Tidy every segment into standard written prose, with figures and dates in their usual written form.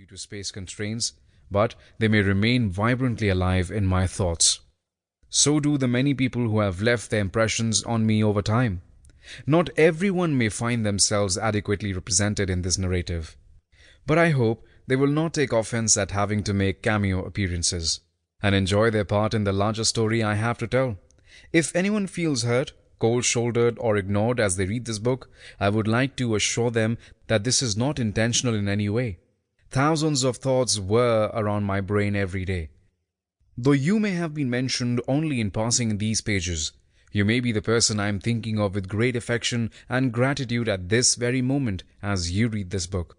due to space constraints, but they may remain vibrantly alive in my thoughts. So do the many people who have left their impressions on me over time. Not everyone may find themselves adequately represented in this narrative, but I hope they will not take offense at having to make cameo appearances and enjoy their part in the larger story I have to tell. If anyone feels hurt, cold-shouldered or ignored as they read this book, I would like to assure them that this is not intentional in any way. Thousands of thoughts whir around my brain every day. Though you may have been mentioned only in passing in these pages, you may be the person I am thinking of with great affection and gratitude at this very moment as you read this book.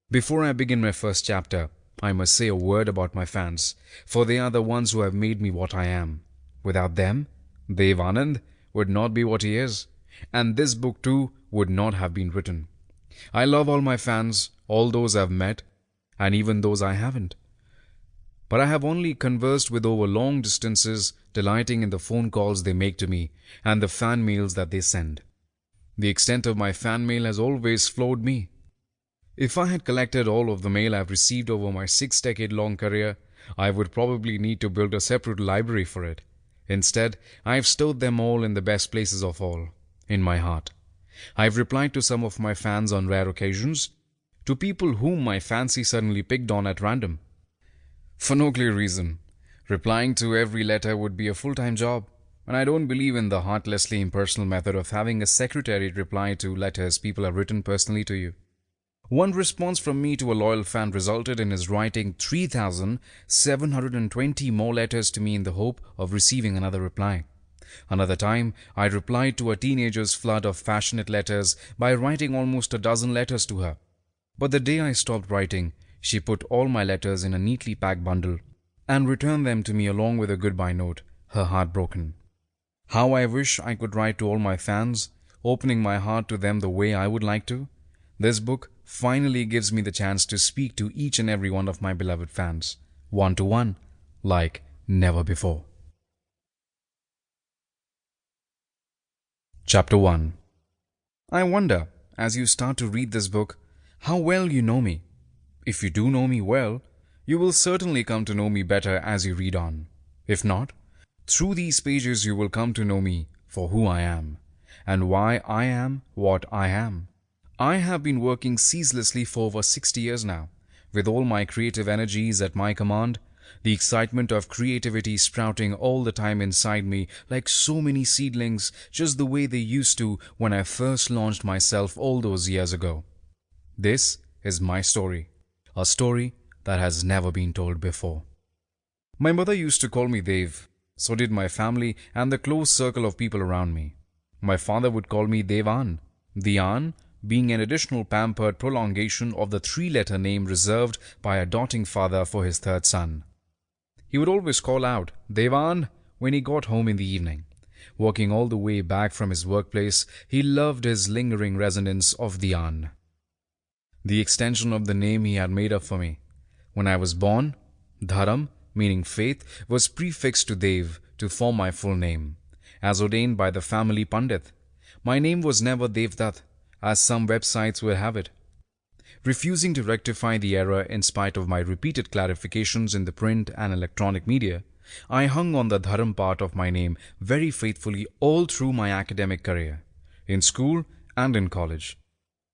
Before I begin my first chapter, I must say a word about my fans, for they are the ones who have made me what I am. Without them, Dev Anand would not be what he is, and this book too would not have been written. I love all my fans, all those I've met, and even those I haven't. But I have only conversed with over long distances, delighting in the phone calls they make to me and the fan mails that they send. The extent of my fan mail has always floored me. If I had collected all of the mail I've received over my 6-decade-long career, I would probably need to build a separate library for it. Instead, I've stored them all in the best places of all, in my heart. I've replied to some of my fans on rare occasions, to people whom my fancy suddenly picked on at random. For no clear reason. Replying to every letter would be a full-time job, and I don't believe in the heartlessly impersonal method of having a secretary reply to letters people have written personally to you. One response from me to a loyal fan resulted in his writing 3,720 more letters to me in the hope of receiving another reply. Another time, I replied to a teenager's flood of passionate letters by writing almost a dozen letters to her. But the day I stopped writing, she put all my letters in a neatly packed bundle and returned them to me along with a goodbye note, her heart broken. How I wish I could write to all my fans, opening my heart to them the way I would like to. This book finally gives me the chance to speak to each and every one of my beloved fans, one-to-one, like never before. Chapter 1. I wonder, as you start to read this book, how well you know me. If you do know me well, you will certainly come to know me better as you read on. If not, through these pages you will come to know me for who I am, and why I am what I am. I have been working ceaselessly for over 60 years now, with all my creative energies at my command, the excitement of creativity sprouting all the time inside me like so many seedlings, just the way they used to when I first launched myself all those years ago. This is my story, a story that has never been told before. My mother used to call me Dev, so did my family and the close circle of people around me. My father would call me Devan, the An being an additional pampered prolongation of the 3-letter name reserved by a doting father for his third son. He would always call out, Devan, when he got home in the evening. Walking all the way back from his workplace, he loved his lingering resonance of the An, the extension of the name he had made up for me. When I was born, Dharam, meaning faith, was prefixed to Dev to form my full name. As ordained by the family Pandit, my name was never Devdutt, as some websites will have it. Refusing to rectify the error in spite of my repeated clarifications in the print and electronic media, I hung on the Dharam part of my name very faithfully all through my academic career, in school and in college,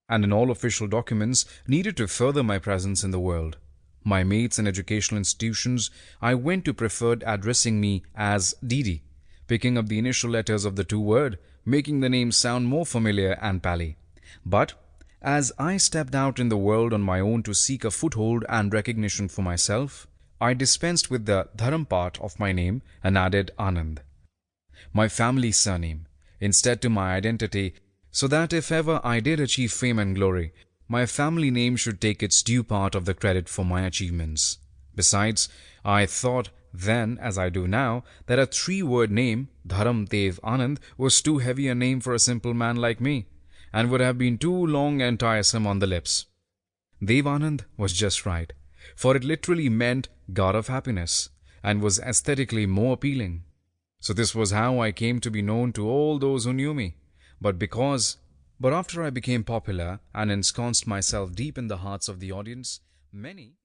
and in all official documents needed to further my presence in the world. My mates in educational institutions, I went to preferred addressing me as Didi, picking up the initial letters of the two-word, making the name sound more familiar and pally. But as I stepped out in the world on my own to seek a foothold and recognition for myself, I dispensed with the Dharam part of my name and added Anand, my family's surname, instead to my identity, so that if ever I did achieve fame and glory, my family name should take its due part of the credit for my achievements. Besides, I thought then, as I do now, that a 3-word name, Dharam Dev Anand, was too heavy a name for a simple man like me, and would have been too long and tiresome on the lips. Dev Anand was just right, for it literally meant God of Happiness, and was aesthetically more appealing. So this was how I came to be known to all those who knew me. But after I became popular and ensconced myself deep in the hearts of the audience, many